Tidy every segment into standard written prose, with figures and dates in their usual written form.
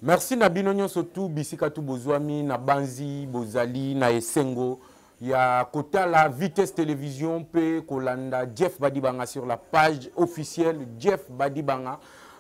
Merci na binonyo sotu bisika tu bozwami na banzi bozali na esengo ya kota la Vitesse Télévision pe kolanda Jeff Badibanga sur la page officielle Jeff Badibanga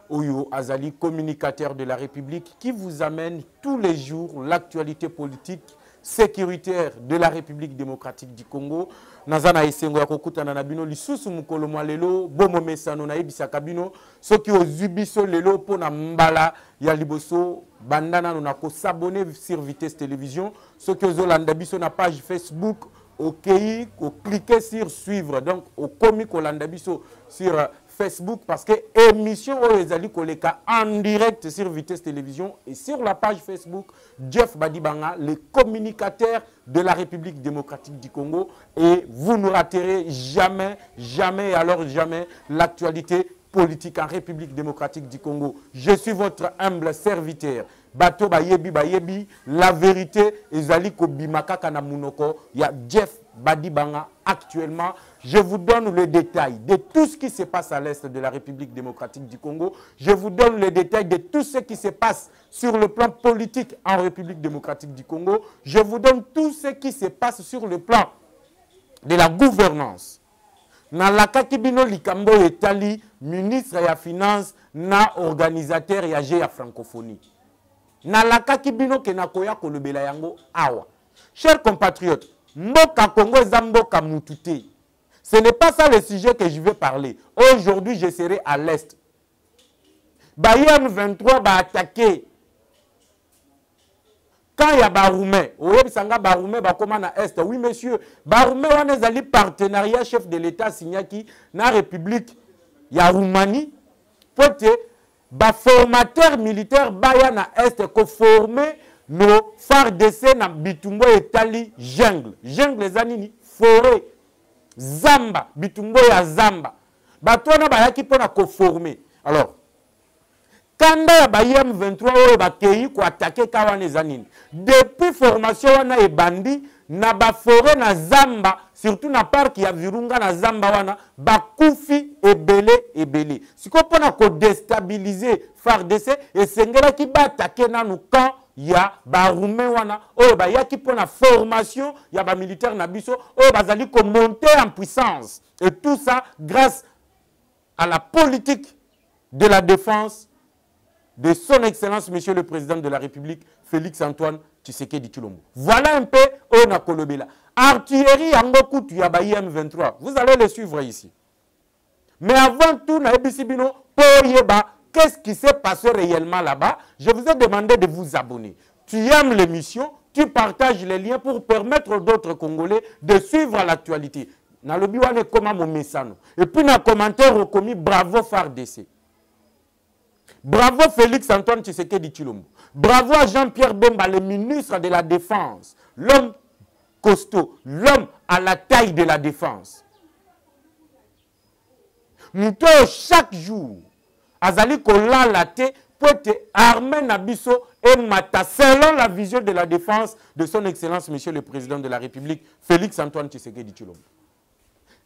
Oyo Azali, communicateur de la République, qui vous amène tous les jours l'actualité politique sécuritaire de la République démocratique du Congo. Nazana esengo ya kokutana na bino lisusu mukolo mwa lelo bomo mesano na ebisaka bino soki ozubiso lelo pona mbala ya liboso bandana na ko s'abonner sur Vitesse Télévision soki ozolanda biso na page Facebook okei ko cliquer sur suivre donc okomi kolanda biso sur Facebook parce que émission Oyezali Koleka en direct sur Vitesse Télévision et sur la page Facebook Jeff Badibanga, le communicateur de la République démocratique du Congo, et vous ne raterez jamais, jamais, alors jamais l'actualité politique en République démocratique du Congo. Je suis votre humble serviteur. Bato bayebi, la vérité, ezali ko bimaka kana munoko, ya Jeff Badibanga actuellement. Je vous donne le détail de tout ce qui se passe à l'est de la République démocratique du Congo. Je vous donne le détail de tout ce qui se passe sur le plan politique en République démocratique du Congo. Je vous donne tout ce qui se passe sur le plan de la gouvernance. Na lakaki bino likambo etali ministre ya finance na organisateur ya GEA francophonie. Na lakaki bino ke nakoya kolobela yango awa. Chers compatriotes, mboka Congo eza mboka mutute. Ce n'est pas ça le sujet que je vais parler. Aujourd'hui, je serai à l'est. Bayern 23 va attaquer. Quand il y a Baroumé, Baroumé va comment à est. Oui, monsieur, Baroumé, on est allé partenariat chef de l'État signaki na République. Il y a Roumanie. Pote, ba formateur militaire baya na est ko former nos FARDC na Bitumbo etali jungle. Jungle zanini forêt. Zamba, bitumbo ya Zamba. Batona bayaki pona ko former. Alors, kanda ya bayem 23 oyo bakei ko attaquer kawane zanini. Depuis formation wana ebandi na ba forêt na Zamba, surtout na parc ya Virunga na Zamba wana, bakufi ebele. Siko pona ko déstabiliser FARDC et sengela ki ba attaquer nanu quand ya Baroumé wana oyo ba yaki pona formation ya ba militaire na biso oyo bazali ko monter en puissance, et tout ça grâce à la politique de la défense de son excellence monsieur le président de la République Félix Antoine Tshisekedi Tshilombo. Voilà un peu oyo na kolobela artillerie yango kutu ya ba M23, vous allez le suivre ici. Mais avant tout na ebisibino po yeba qu'est-ce qui s'est passé réellement là-bas? Je vous ai demandé de vous abonner. Tu aimes l'émission, tu partages les liens pour permettre d'autres Congolais de suivre l'actualité. Dans le biwane comment mon message. Et puis dans le commentaire recommis bravo FARDC. Bravo Félix Antoine Tshisekedi Tshilombo. Bravo à Jean-Pierre Bemba, le ministre de la Défense. L'homme costaud, l'homme à la taille de la défense. Nous chaque jour. Azali kola late pote armé nabiso et mata selon la vision de la défense de son excellence monsieur le président de la République Félix Antoine Tshisekedi Tshilombo.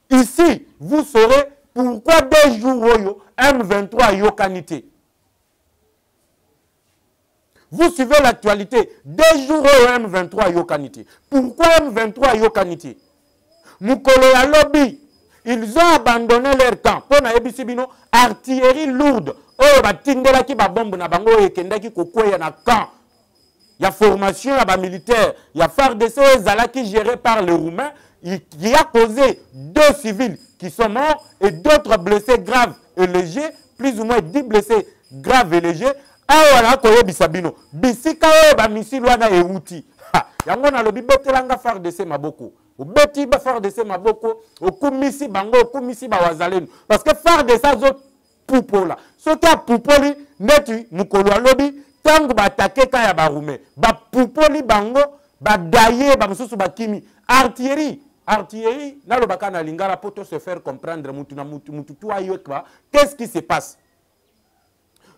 Ici, vous saurez pourquoi des jours oyo M23 yokanité. Vous suivez l'actualité des jours oyo M23 yokanité. Pourquoi M23 yokanité? Mukolo ya lobby. Ils ont abandonné leur camp. Pour na ebisibino artillerie lourde. Oh ba tingela ki ba bombe na bango ekendaki kokoya na camp. Il y a formation à ba militaire, il y a FARDC qui géré par les Roumains, qui a causé 2 civils qui sont morts et d'autres blessés graves et légers, plus ou moins 10 blessés graves et légers. Awala koye bisabino. Bisika o ba missile wana euti. Yango na lobi betelanga FARDC maboko. Obeti ba FARDC maboko, okumisi bango, okumisi ba wazalenu. Parce que FARDC zo poupola. Soki a poupoli neti mukolo alobi tangu ba attaquer ka ya Baroumé. Ba poupoli bango, ba daye ba mususu ba kimi. Artillerie artillerie, na lobaka na lingala pour se faire comprendre qu'est-ce qui se passe.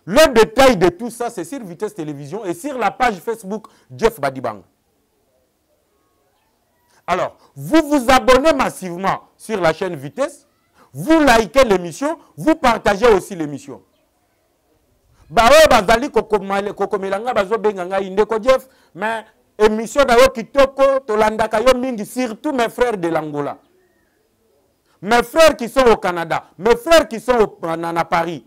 Le détail de tout ça, c'est sur Vitesse Télévision et sur la page Facebook Jeff Badibanga. Alors, vous vous abonnez massivement sur la chaîne Vitesse, vous likez l'émission, vous partagez aussi l'émission. Bawe bazali kokomelanga bazo benganga indeko Jeff, mais émission d'ailleurs kitoko tolandaka yo mingi, surtout mes frères de l'Angola. Mes frères qui sont au Canada, mes frères qui sont à Paris.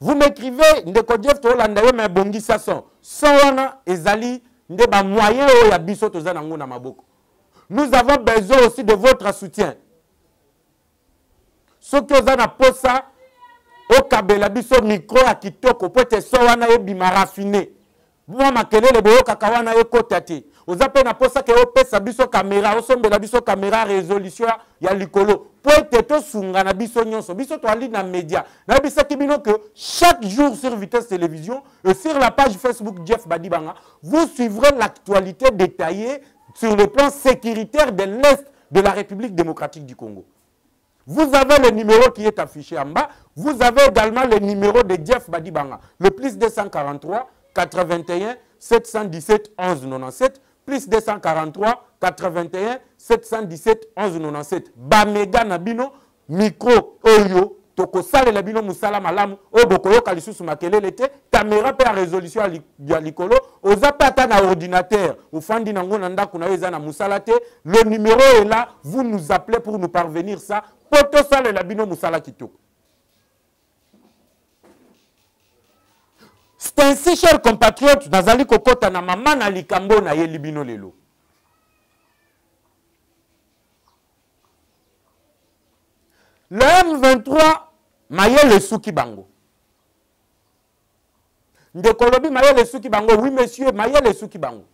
Vous m'écrivez ndeko Jeff tolanda yo mais bongi sason. Soana ezali ndeba moyen o ya biso tozana ngo na maboko. Nous avons besoin aussi de votre soutien. Ce que vous avez posa au kabela biso micro à kitoko peut être soana e bima raffiné. Moi makelele boyo kakawana e kotate. Vous avez na posa ke opesa biso caméra, osombela biso caméra résolution ya likolo. Peut être sunga na biso nyonso. Biso to ali na média. Na biso kibino que chaque jour sur Vitesse Télévision et sur la page Facebook Jeff Badibanga, vous suivrez l'actualité détaillée sur le plan sécuritaire de l'Est de la République démocratique du Congo. Vous avez le numéro qui est affiché en bas. Vous avez également le numéro de Jeff Badibanga. Le plus 243 81 717 11 97. Plus 243 81 717 11 97. Bamega Nabino, micro Oyo. Toko sale la bino musala malamu o bokoyo kalisusu makelele te caméra pe résolution ya likolo ozapata na ordinateur ufandi nango na ndako na eza na musala te. Le numéro est là, vous nous appelez pour nous parvenir ça poto sale la bino musala kitoko. C'est ainsi, chers compatriotes, nazali kokota na mama na likambo na ye libino lelo. Le M23 Mayele Souki Bango. Ndekolobi Mayele Souki Bango. Oui, monsieur, Mayele Souki Bango.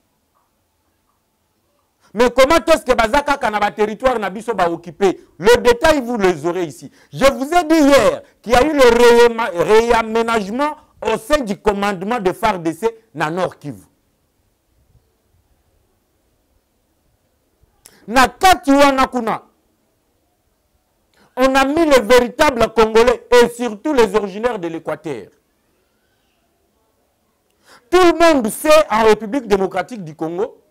Mais comment est-ce que Bazaka Kanaba territoire n'a pas occupé? Le détail, vous les aurez ici. Je vous ai dit hier qu'il y a eu le réaménagement au sein du commandement de FARDC dans Nord Kivu. Nakatiwanakuna. On a mis les véritables Congolais et surtout les originaires de l'Équateur. Tout le monde sait en République démocratique du Congo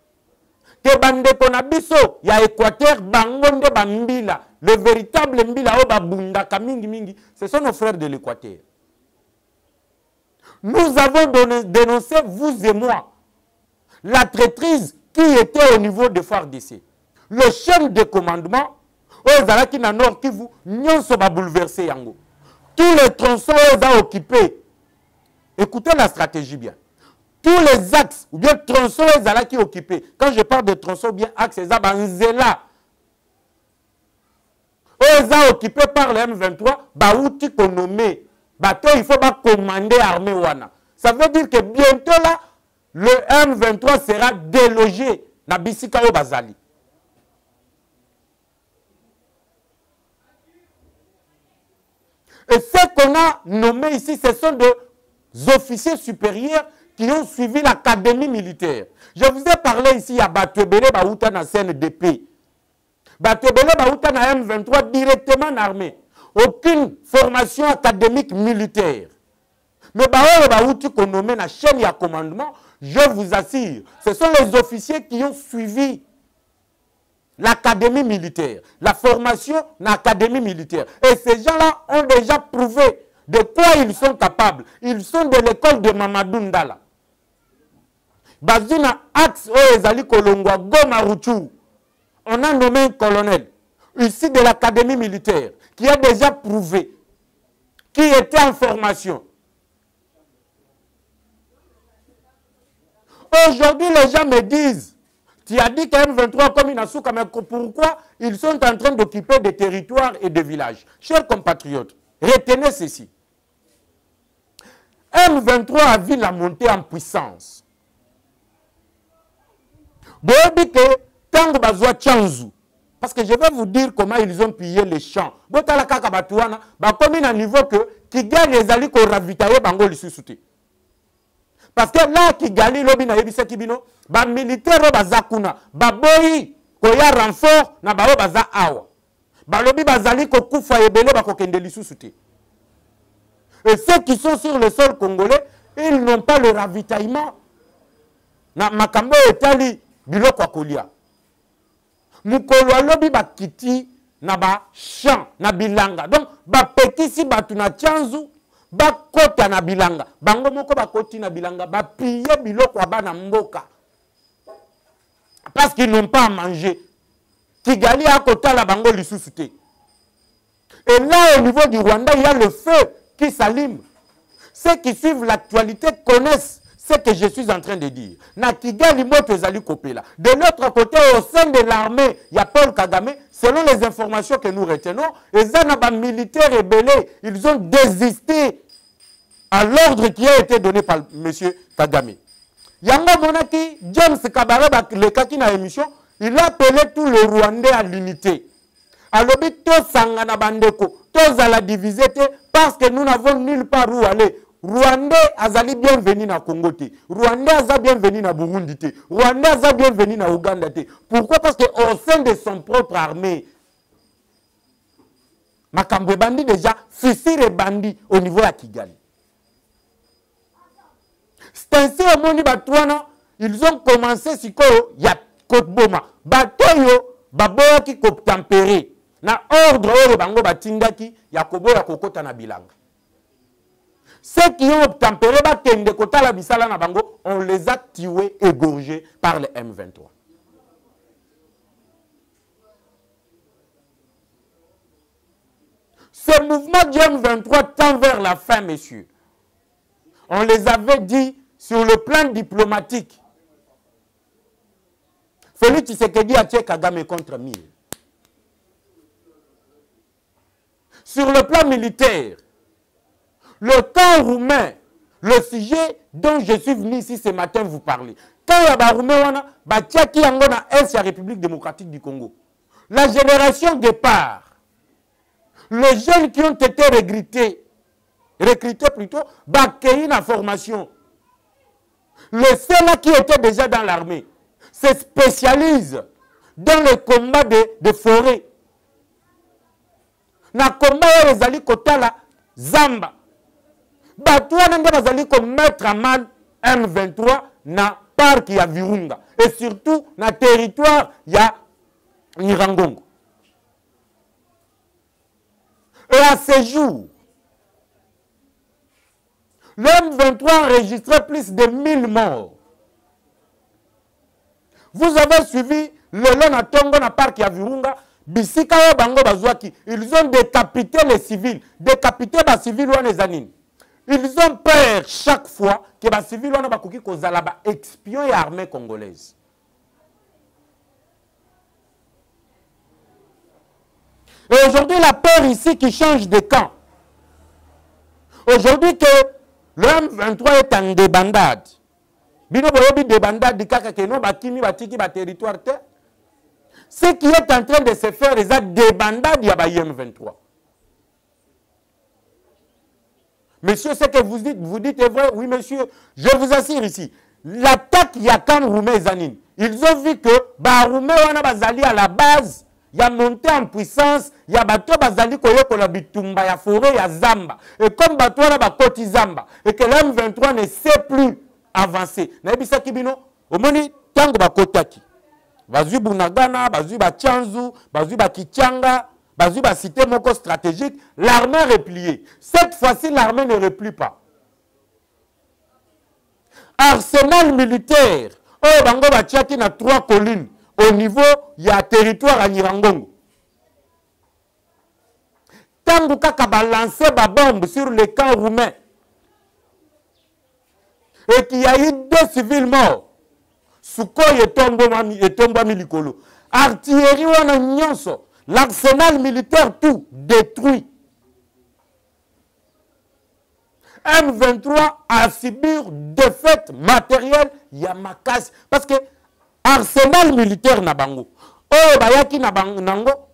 que Bandeko Nabiso, il y a Équateur, Bangonde Bambila, le véritable Mbila Oba Bundaka Mingi Mingi, ce sont nos frères de l'Équateur. Nous avons dénoncé, vous et moi, la traîtrise qui était au niveau de FARDC. Le chef de commandement, Ozalaki na Nord Kivu, nyonso ba bouleversé yango. Tous les tronçons ont occupés. Écoutez la stratégie bien. Tous les axes ou bien tronçons Ozalaki occupés. Quand je parle de tronçons ou bien axes, c'est Banzela. Oza occupé par le M23, Baouti Konome. Bateau, il faut pas commander armée Wana. Ça veut dire que bientôt là, le M23 sera délogé na Bisika o Bazali. Et ce qu'on a nommé ici, ce sont des officiers supérieurs qui ont suivi l'académie militaire. Je vous ai parlé ici à Batebele Baouta na CNDP. Batebele Baouta na M23 directement en armée. Aucune formation académique militaire. Mais Baouta Baouti qu'on nommé na chaîne à commandement, je vous assure, ce sont les officiers qui ont suivi l'académie militaire, la formation dans l'académie militaire. Et ces gens-là ont déjà prouvé de quoi ils sont capables. Ils sont de l'école de Mamadou Ndala. Bazina Axe Oezali Kolongwa Goma Ruchu. On a nommé un colonel ici de l'académie militaire qui a déjà prouvé, qui était en formation. Aujourd'hui, les gens me disent, tu as dit qu'un M23 comme Inasuka, mais pourquoi ils sont en train d'occuper des territoires et des villages? Chers compatriotes, retenez ceci. M23 a vu la montée en puissance. Parce que je vais vous dire comment ils ont pillé les champs. Comme à niveau que Kigali les alliés qu'on ravitaillé Bango les sous-soutés. Parce que là, Kigali, l'obina, yebisa kibino, ba militaire, ba zakuna, ba boyi, koya renfort na bao baza awa. Balobi bazali ko kufa ebele bakokende lisusu te. Et ceux qui sont sur le sol congolais, ils n'ont pas le ravitaillement. Na makambo etali biloko kolia. Mukolo alobi bakiti na ba champ na bilanga. Donc ba petisi batu na chanzu ba kota na bilanga. Bango moko ba koti na bilanga ba piller biloko bana mboka. Parce qu'ils n'ont pas à manger. Kigali a kota la bango lisusu te. Et là au niveau du Rwanda, il y a le feu qui s'allume. Ceux qui suivent l'actualité connaissent ce que je suis en train de dire. Na Kigali moto ezali kopela. De l'autre côté, au sein de l'armée, il y a Paul Kagame. Selon les informations que nous retenons, les militaires rebelles, ils ont désisté à l'ordre qui a été donné par M. Kagame. Yanga Monaki, James Kabare, le kaki na émission, il a appelé tout le Rwandais à l'unité. Alors, tous sangana bandeko, tous à la diviser parce que nous n'avons nulle part où aller. Rwandais azali bienvenu na Congo te. Rwandais azali bienvenu na Burundi te. Rwandais azali bienvenu na Ouganda te. Pourquoi? Parce que au sein de son propre armée, Makambo bandi déjà fusillé bandi au niveau de Kigali. C'est ainsi au moni batouana, ils ont commencé siko ya Kotboma. Batoyo baboya ki kop tempéré. Na ordre oro bango batindaki ya koboya kokota na bilanga. Ceux qui ont obtempéré, on les a tués, égorgés par le M23. Ce mouvement du M23 tend vers la fin, messieurs. On les avait dit sur le plan diplomatique. Félix Tshisekedi a tué Kagame contre 1000. Sur le plan militaire, le camp roumain, le sujet dont je suis venu ici ce matin vous parler. Quand il y a des Roumains, il y a la République démocratique du Congo. La génération départ, les jeunes qui ont été recrutés plutôt, accueillis la formation. Les ceux-là qui étaient déjà dans l'armée se spécialisent dans le combat de forêt. Dans le combat, les alliés Kotala, Zamba. Batouana nde bazali ko mettre à mal M23 na parc ya Virunga et surtout na territoire ya Nyiragongo. Et à ce jour, le M23 a enregistré plus de 1000 morts. Vous avez suivi le long na Tongo na parc ya Virunga, bisika ya bango bazwaki, ils ont décapité les civils, décapité les civils ou les anines. Ils ont peur chaque fois que les civils ont espion et armée congolaise. Et aujourd'hui, la peur ici qui change de camp. Aujourd'hui que le M23 est en débandade. Bino boyobi débandade di kaka ke no bakimi batiki ba territoire te. Ce qui est en train de se faire, c'est débandade ya ba M23. Monsieur, ce que vous dites est vrai. Oui, monsieur, je vous assure ici. L'attaque Yakam Roumé Zanine. Ils ont vu que Baroumé wana bazali à la base, il y a monté en puissance, il y a bateau bazali koyoko la bitumba, ya forêt, ya Zamba. Et comme bateau wana bakoti Zamba, et que l'M23 ne sait plus avancer. Naibisa kibino, au moni tango bakotaki. Bazui Bunagana, bazui Bachanzu, bazui Bakichanga. Bazuba cité moko stratégique, l'armée a replié. Cette fois-ci, l'armée ne replie pas. Arsenal militaire, oh bango batiaki na 3 collines au niveau il y a territoire à Nyiragongo. Tango kaka balancé ba bombe sur les camps roumains. Et qu'il y a eu 2 civils morts. Sukhoi et Tomba Milikolo. Artillerie wana nyonso. L'arsenal militaire tout détruit. M23 a subi défaite matérielle Yamakas. Parce que arsenal militaire na bango. Oh, bayaki na bango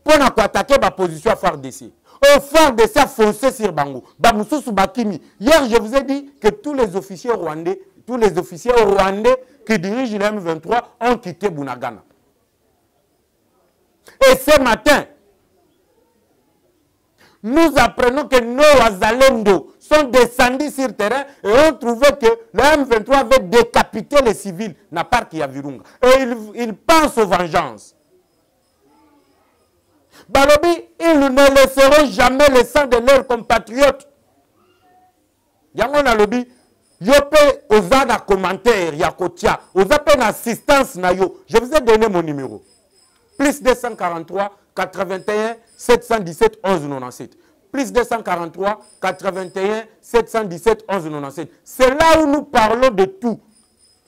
pour attaquer la position à FARDC. Oh, FARDC a foncé sur bango. Bamususu bakimi. Hier, je vous ai dit que tous les officiers rwandais qui dirigent le M23 ont quitté Bunagana. Et ce matin, nous apprenons que nos Wazalendo sont descendus sur terrain et ont trouvé que le M23 avait décapité les civils dans le parc Yavirunga. Et ils pensent aux vengeances. Balobi, ils ne laisseront jamais le sang de leurs compatriotes. Yangon a lobby, yope oza na commentaire, yakotia, oza pe na assistance na yo. Je vous ai donné mon numéro. Plus 243 81 717 11 97. Plus 243 81 717 11 97. C'est là où nous parlons de tout.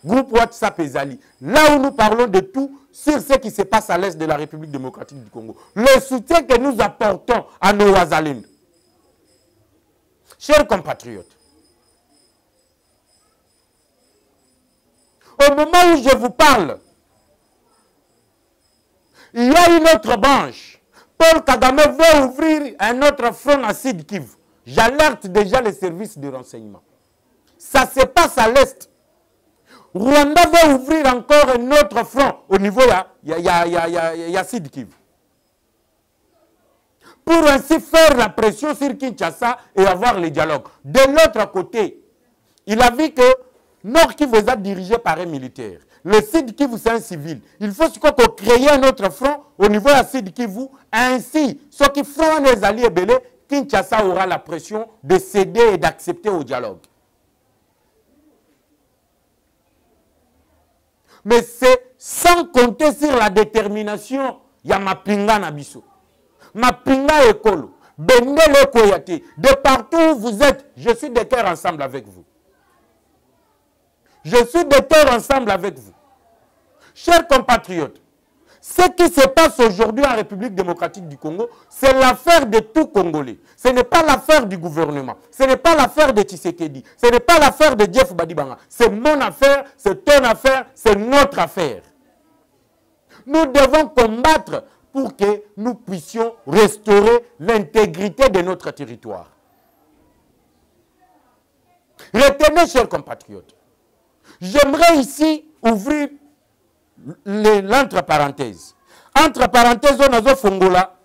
Groupe WhatsApp et Zali. Là où nous parlons de tout sur ce qui se passe à l'est de la République démocratique du Congo. Le soutien que nous apportons à nos Wazalendo. Chers compatriotes, au moment où je vous parle, il y a une autre branche. Paul Kagame veut ouvrir un autre front à Sud Kivu. J'alerte déjà les services de renseignement. Ça se passe à l'est. Rwanda veut ouvrir encore un autre front au niveau de Sud Kivu. Pour ainsi faire la pression sur Kinshasa et avoir le dialogue. De l'autre côté, il a vu que Nord Kivu est dirigé par un militaire. Le Sud Kivu, c'est un civil. Il faut créer un autre front au niveau de Sud Kivu. Ainsi, ceux qui feront les alliés belés, Kinshasa aura la pression de céder et d'accepter au dialogue. Mais c'est sans compter sur la détermination. Il y a Mapinga Nabiso. Mapinga Ekolo. Bendele Koyate. De partout où vous êtes, je suis de cœur ensemble avec vous. Je suis de cœur ensemble avec vous. Chers compatriotes, ce qui se passe aujourd'hui en République démocratique du Congo, c'est l'affaire de tout Congolais. Ce n'est pas l'affaire du gouvernement. Ce n'est pas l'affaire de Tshisekedi. Ce n'est pas l'affaire de Jeff Badibanga. C'est mon affaire, c'est ton affaire, c'est notre affaire. Nous devons combattre pour que nous puissions restaurer l'intégrité de notre territoire. Retenez, chers compatriotes, j'aimerais ici ouvrir l'entre-parenthèse. Entre-parenthèse, on a Fongola.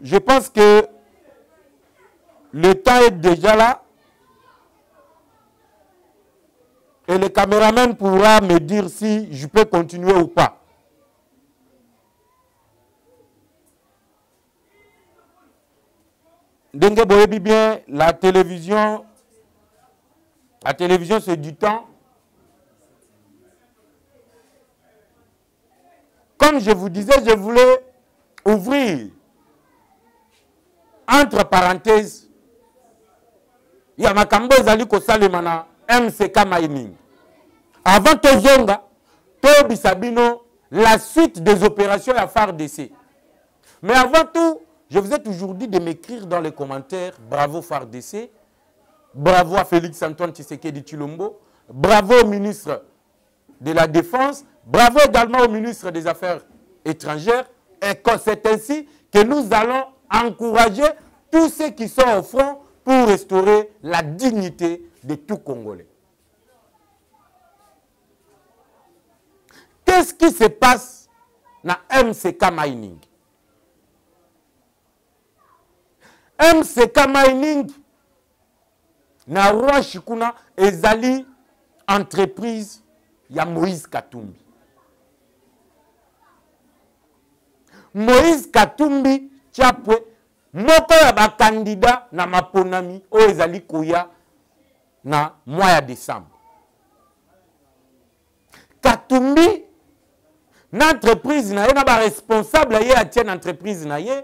Je pense que le temps est déjà là. Et le caméraman pourra me dire si je peux continuer ou pas. Dengue Boyebi bien, la télévision c'est du temps. Comme je vous disais, je voulais ouvrir, entre parenthèses, il y a Makambo Zali Kosalemana, MCK Mining. Avant que Zonga, Tobi Sabino, la suite des opérations à FARDC. Mais avant tout, je vous ai toujours dit de m'écrire dans les commentaires, bravo FARDC, bravo à Félix Antoine Tshisekedi Tshilombo, bravo au ministre de la Défense, bravo également au ministre des Affaires étrangères. Et c'est ainsi que nous allons encourager tous ceux qui sont au front pour restaurer la dignité de tout Congolais. Qu'est-ce qui se passe dans MCK Mining? MCK Mining, na Roi Shikuna, ezali entreprise ya Moïse Katumbi. Moïse Katumbi Tchapwe, moko ya ba candidat na maponami o ezali koya na mois ya décembre. Katumbi, l'entreprise na ye, na ba responsable ye a tienne entreprise na ye,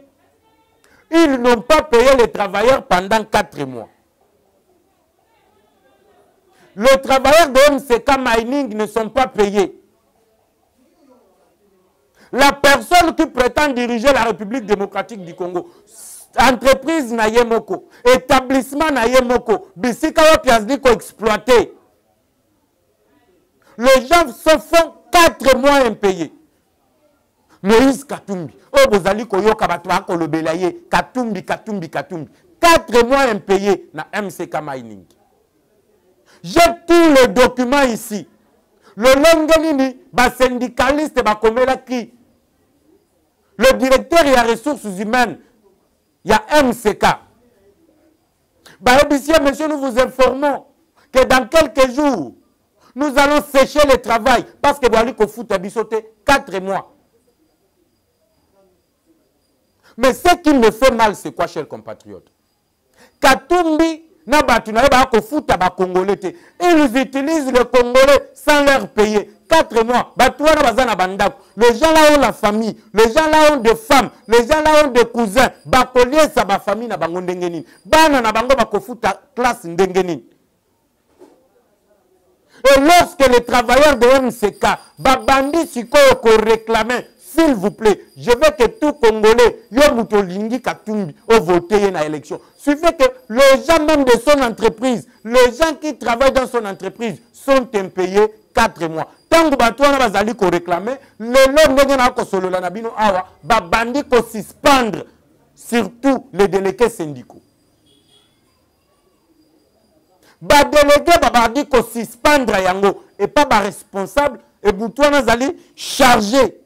ils n'ont pas payé les travailleurs pendant 4 mois. Les travailleurs de MCK Mining ne sont pas payés. La personne qui prétend diriger la République démocratique du Congo, entreprise na ye moko, établissement na ye moko, bisika wa piasdiko exploité. Les gens se font 4 mois impayés. Moïse Katumbi, oh bozali koyoka bato bakolobela ye, Katumbi. 4 mois impayés na MCK Mining. J'ai tous les documents ici. Le Lengenini, ba syndicaliste, ba komela qui? Le directeur, il y a ressources humaines, il y a MCK. Bah, monsieur, nous vous informons que dans quelques jours, nous allons sécher le travail parce que Boali Kofout a bissoté 4 mois. Mais ce qui me fait mal, c'est quoi, chers compatriotes? Katumbi, ils utilisent le Congolais sans leur payer. 4 mois. Les gens là ont la famille. Les gens là ont des femmes. Les gens là ont des cousins. Bakolier sa ba famille na bango ndengenin. Bana na bango bakofuta classe ndengenin. Et lorsque les travailleurs de MCK, babandi siko ko réclamer, s'il vous plaît, je veux que tout Congolais, Yomutolingi Katumbi, au voté dans l'élection. Suffit que les gens même de son entreprise, les gens qui travaillent dans son entreprise, sont impayés 4 mois. Tant que Batouana Bazali ko réclamer, le long de ko solo la nabino awa, babandi ko suspendre surtout les délégués syndicaux. Ba délégué babandi ko suspendre yango et pas ba responsable et Batouana Zali chargé.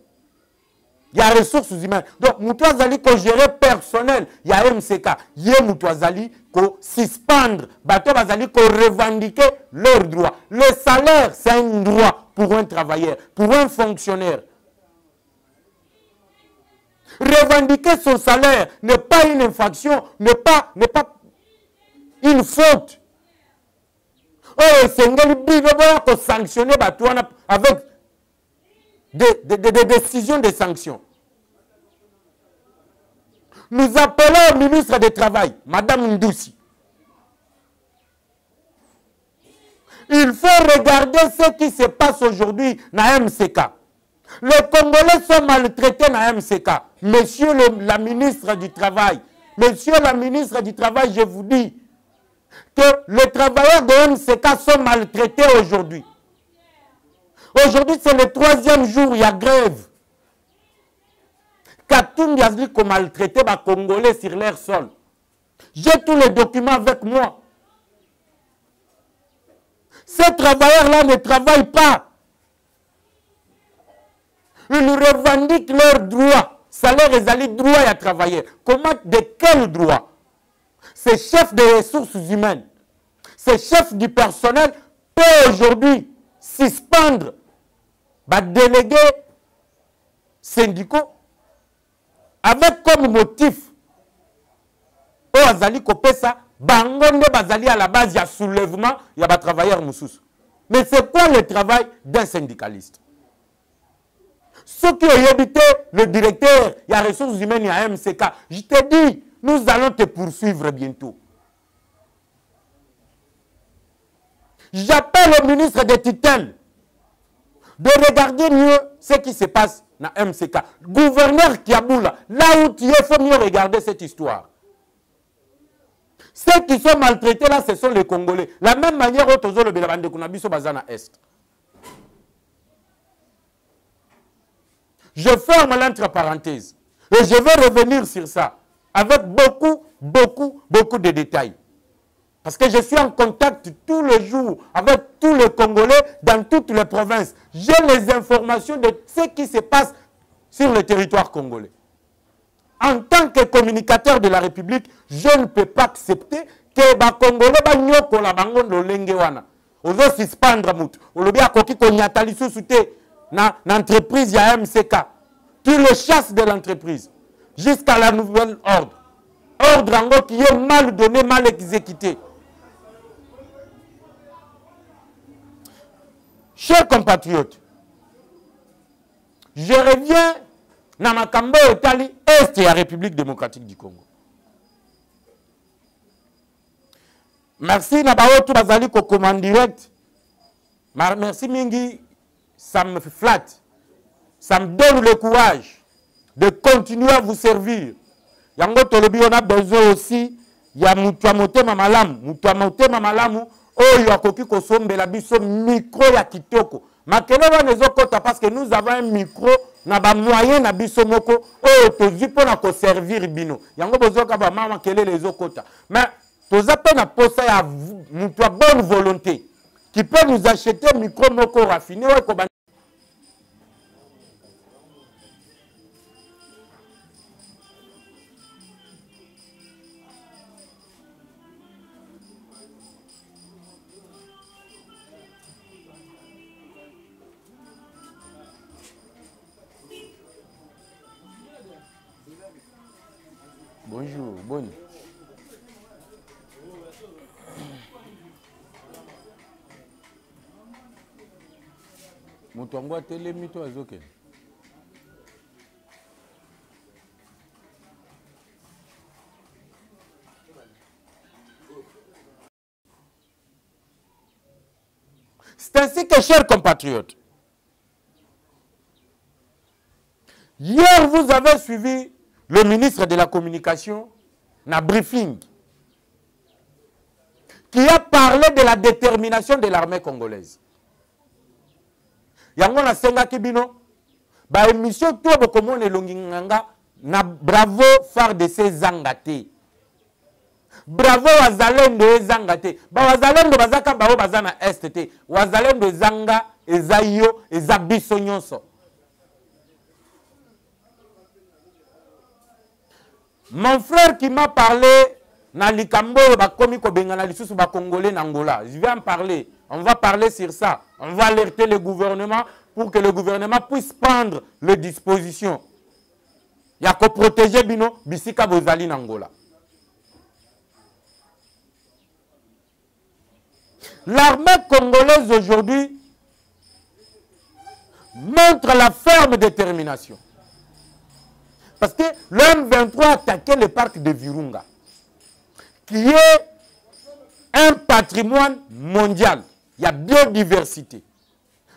Il y a ressources humaines. Donc, Moutouazali ko gérer personnel. Il y a MCK. Il y a Moutouazali ko suspendre. Bateau Bazali ko revendiquer leurs droits. Le salaire, c'est un droit pour un travailleur, pour un fonctionnaire. Revendiquer son salaire n'est pas une infraction, n'est pas une faute. Oh, c'est un sanctionner avec des décisions de sanctions. Nous appelons au ministre du Travail, Madame Ndoussi. Il faut regarder ce qui se passe aujourd'hui dans MCK. Les Congolais sont maltraités dans MCK. Monsieur la ministre du Travail, Monsieur la ministre du Travail, je vous dis que les travailleurs de MCK sont maltraités aujourd'hui. Aujourd'hui, c'est le 3e jour, il y a grève. Katumbi a dit qu'on maltraitait les Congolais sur leur sol. J'ai tous les documents avec moi. Ces travailleurs-là ne travaillent pas. Ils revendiquent leurs droits. Salaire et droit à travailler. Comment, de quel droit? Ces chefs des ressources humaines, ces chefs du personnel peuvent aujourd'hui suspendre les délégués syndicaux avec comme motif au Azali Kopesa, Bangonde Bazali à la base, il y a soulèvement, il y a des travailleurs moussous. Mais c'est quoi le travail d'un syndicaliste? Ceux qui ont habité le directeur, il y a ressources humaines, il y a MCK. Je te dis, nous allons te poursuivre bientôt. J'appelle le ministre des tutelles de regarder mieux ce qui se passe dans MCK. Gouverneur Kiaboula, là où tu es, il faut mieux regarder cette histoire. Ceux qui sont maltraités là, ce sont les Congolais. La même manière où tu as le Bélabande Kunabiso Bazana Est. Je ferme l'entre parenthèses et je vais revenir sur ça avec beaucoup de détails. Parce que je suis en contact tous les jours avec tous les Congolais dans toutes les provinces. J'ai les informations de ce qui se passe sur le territoire congolais. En tant que communicateur de la République, je ne peux pas accepter que les Congolais soient la bango de l'engewana. On doit suspendre mout. On doit bien qu'on y a tali sous-souté dans l'entreprise, il y a MCK. Tu le chasses de l'entreprise jusqu'à la nouvelle ordre. Ordre en gros qui est mal donné, mal exécuté. Chers compatriotes, je reviens dans ma Cambo Italie, Est et la République démocratique du Congo. Merci Nabao tout bazali ko commande direct. Merci Mingi, ça me flatte. Ça me donne le courage de continuer à vous servir. Yango tolobi on a besoin aussi, il y a Moutouamote Mamalamu, oh yo akoki ko sombela biso micro ya kitoko. Makele wa nezokota parce que nous avons un micro na ba moyen na biso moko oh tozi pona ko servir bino. Yango bozoka ba mama kele les okota. Mais toza pe na posa ya mutua bonne volonté. qui peut nous acheter micro moko raffiné. Bonjour, bonne. Moto ngwa tele mito azoke. C'est ainsi que, chers compatriotes, hier vous avez suivi le ministre de la Communication, na briefing, qui a parlé de la détermination de l'armée congolaise. Yango na senga kibino, ba émission to bokomone longinganga na bravo FARDC zangate. Bravo wazalendo zangate. Ba wazalendo bazaka bao bazana STT. Wazalendo zanga ezayo ezabiso nyonso. Mon frère qui m'a parlé na likambo bakomi ko bengana lisusu ba congolais na Angola. Je vais en parler. On va parler sur ça. On va alerter le gouvernement pour que le gouvernement puisse prendre les dispositions. Il y a qu'à protéger bino bisika bozali na Angola. L'armée congolaise aujourd'hui montre la ferme détermination. Parce que le M23 a attaqué le parc de Virunga, qui est un patrimoine mondial. Il y a biodiversité.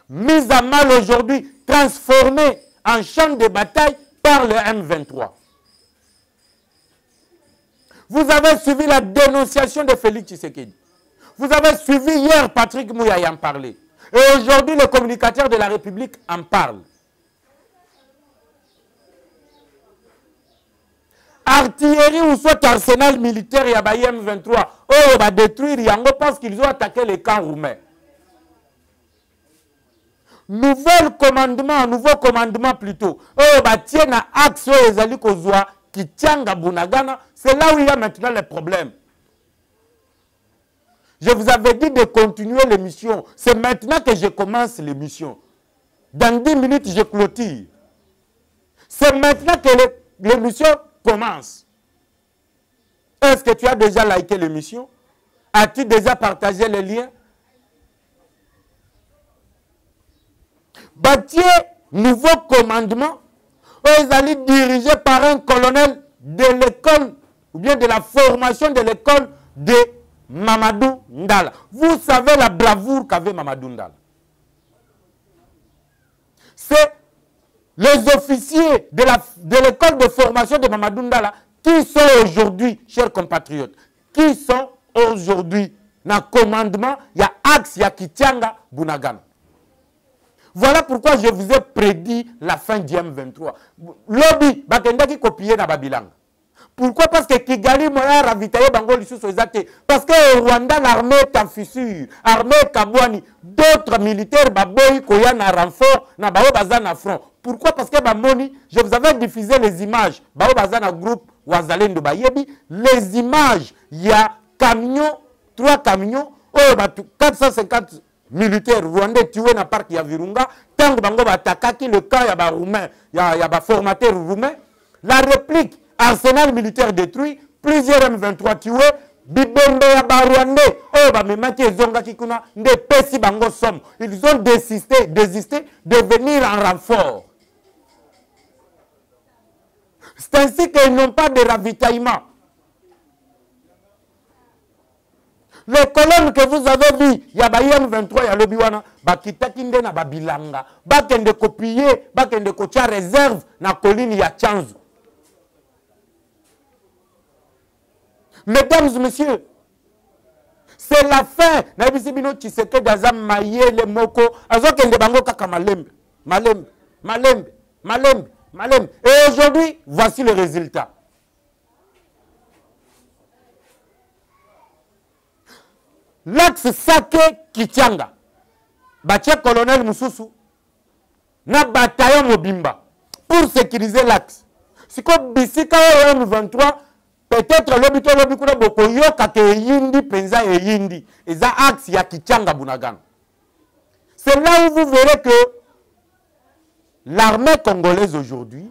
Mise à mal aujourd'hui, transformée en champ de bataille par le M23. Vous avez suivi la dénonciation de Félix Tshisekedi. Vous avez suivi hier Patrick Mouyaï en parler. Et aujourd'hui, le communicateur de la République en parle. Artillerie ou soit arsenal militaire, il y a M23. Oh, on va détruire Yango parce qu'ils ont attaqué les camps roumains. Nouveau commandement plutôt. Oh, bah tiens, à axe ezali kozwa qui tient à Bunagana. C'est là où il y a maintenant les problèmes. Je vous avais dit de continuer l'émission. C'est maintenant que je commence l'émission. Dans 10 minutes, je clôture. C'est maintenant que l'émission commence. Est-ce que tu as déjà liké l'émission? As-tu déjà partagé les liens? Bâtir nouveau commandement, ils allaient dirigé par un colonel de l'école, ou bien de la formation de l'école de Mamadou Ndala. Vous savez la bravoure qu'avait Mamadou Ndala. C'est les officiers de l'école de formation de Mamadou Ndala qui sont aujourd'hui, chers compatriotes, qui sont aujourd'hui dans le commandement, il y a Axe, il y a Kitianga, Bunagana. Voilà pourquoi je vous ai prédit la fin du M23. Lobby, bakendaki copier na Babilanga. Pourquoi? Parce que Kigali moya ravitailler bango lisusu ezate. Parce que au Rwanda l'armée est en fissure, armée Kabwani, d'autres militaires baboyi koya na renfort na bao bazana front. Pourquoi? Parce que bamoni, je vous avais diffusé les images. Bao bazana groupe Wazalendo Bayebi, les images, il y a camions, 3 camions, 450 militaires rwandais tués dans le parc ya Virunga. Tant que bango batakaki le camp ya ba roumain, ya ba formateur roumain, la réplique arsenal militaire détruit, plusieurs M23 tués, bibembe ya ba rwandais, bamemaki ezongaki kuna nde pesi bango somme. Ils ont désisté de venir en renfort. C'est ainsi qu'ils n'ont pas de ravitaillement. Les colonnes que vous avez vues, il y a M23, il y a le Biwana, bakitaki nde na babilanga, bakende copier, bakende kocha réserve na colline ya Chanzu. Mesdames et messieurs, c'est la fin. Na bisibino Tshisekedi azam mayele moko, azokende bango kaka malembe, malembe, malembe, malembe, malembe. Et aujourd'hui, voici le résultat. l'axe Sake Kichanga. Batia colonel Moussousou. Na bataillon Mobimba. Pour sécuriser l'axe. Si comme Bissika M23, peut-être l'obito kuna boko yoka ke yindi penza e yindi. Et ça axe ya Kichanga Bunagan. C'est là où vous verrez que l'armée congolaise aujourd'hui,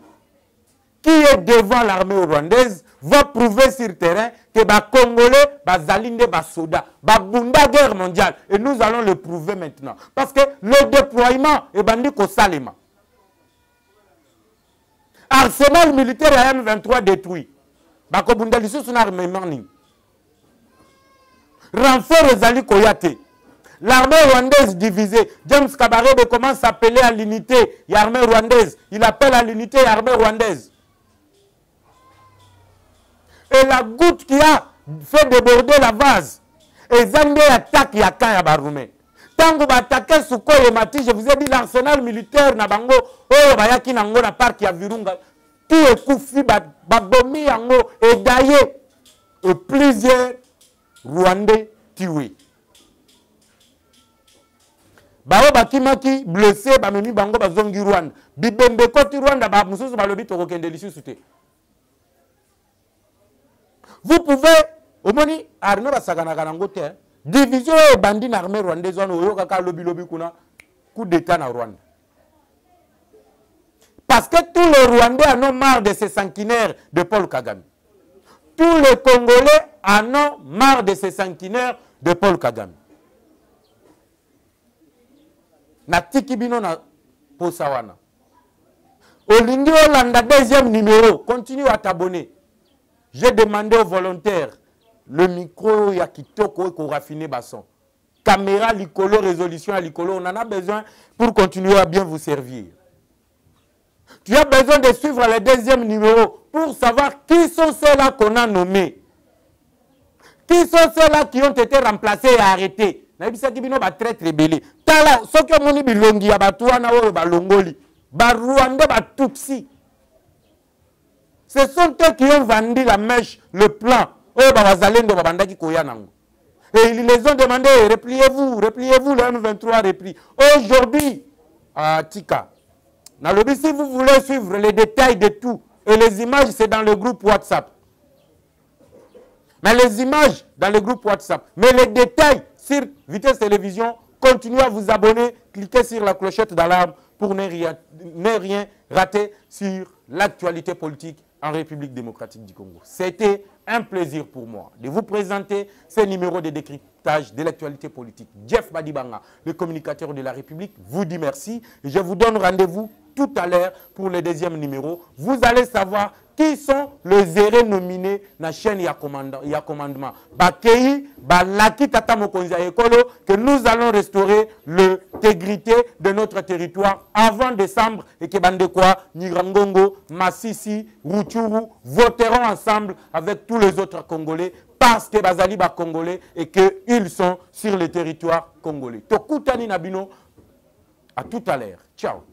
qui est devant l'armée rwandaise, va prouver sur terrain que les Congolais, les Zalinde, les soldats, les Bunda guerre mondiale. Et nous allons le prouver maintenant. Parce que le déploiement est bandit au Salema. Arsenal militaire à M23 détruit. Bakobunda lissu son armée morning. Renfort Zali Koyate. L'armée rwandaise divisée. James Kabarebe commence à appeler à l'unité. L'armée rwandaise. Il appelle à l'unité l'armée rwandaise. Et la goutte qui a fait déborder la vase. Et Zambé attaque Yakan ya Baroumé. Tant que vous attaquez Souko et Mati, je vous ai dit l'arsenal militaire Nabango, oh Bayaki Nango na parc ya Virunga. Tout est koufi, babomi yango et d'ailleurs, plusieurs Rwandais tués. Bao bakimaki blessé, bamemi bango bazongi Rwanda. Bibembe koti Rwanda, ba mususu balobi tokokende lisusu te. Vous pouvez, au moni, armée basaganaka division et bandit armée rwandaise, on a lobby kuna coup d'état na Rwanda. Parce que tous les Rwandais en ont marre de ces sanguinaires de Paul Kagame. Tous les Congolais en ont marre de ces sanguinaires de Paul Kagame. Na tikibino na posawana. Olingi Olanda deuxième numéro, continue à t'abonner. J'ai demandé aux volontaires le micro ya kitoko et qu'on raffine basson. Caméra, licolo, résolution à licolo, on en a besoin pour continuer à bien vous servir. Tu as besoin de suivre le deuxième numéro pour savoir qui sont ceux-là qu'on a nommés. Qui sont ceux-là qui ont été remplacés et arrêtés. Naibisa kibino ba très très belé. Tala, soki moni bilongi ya batuana oyo ba longoli. Ba Rwanda ba tutsi. Ce sont eux qui ont vendu la mèche, le plan. Et ils les ont demandé, repliez-vous, le M23 replie. Aujourd'hui, à Tika, si vous voulez suivre les détails de tout, et les images, c'est dans le groupe WhatsApp. Mais les images dans le groupe WhatsApp, mais les détails sur Vitesse Télévision, continuez à vous abonner, cliquez sur la clochette d'alarme pour ne rien rater sur l'actualité politique en République démocratique du Congo. C'était un plaisir pour moi de vous présenter ce numéro de décryptage de l'actualité politique. Jeff Badibanga, le communicateur de la République, vous dit merci. Je vous donne rendez-vous tout à l'heure pour le deuxième numéro. Vous allez savoir qui sont les erreurs nominés dans la chaîne ya commandement. Bakei, Balaki Tata Mokonzi Ekolo, que nous allons restaurer l'intégrité de notre territoire avant décembre et que Bandekwa, Nirangongo, Massissi, Rutshuru voteront ensemble avec tous les autres Congolais parce que Bazali ba Congolais et qu'ils sont sur le territoire congolais. Tokutani Nabino, à tout à l'heure. Ciao.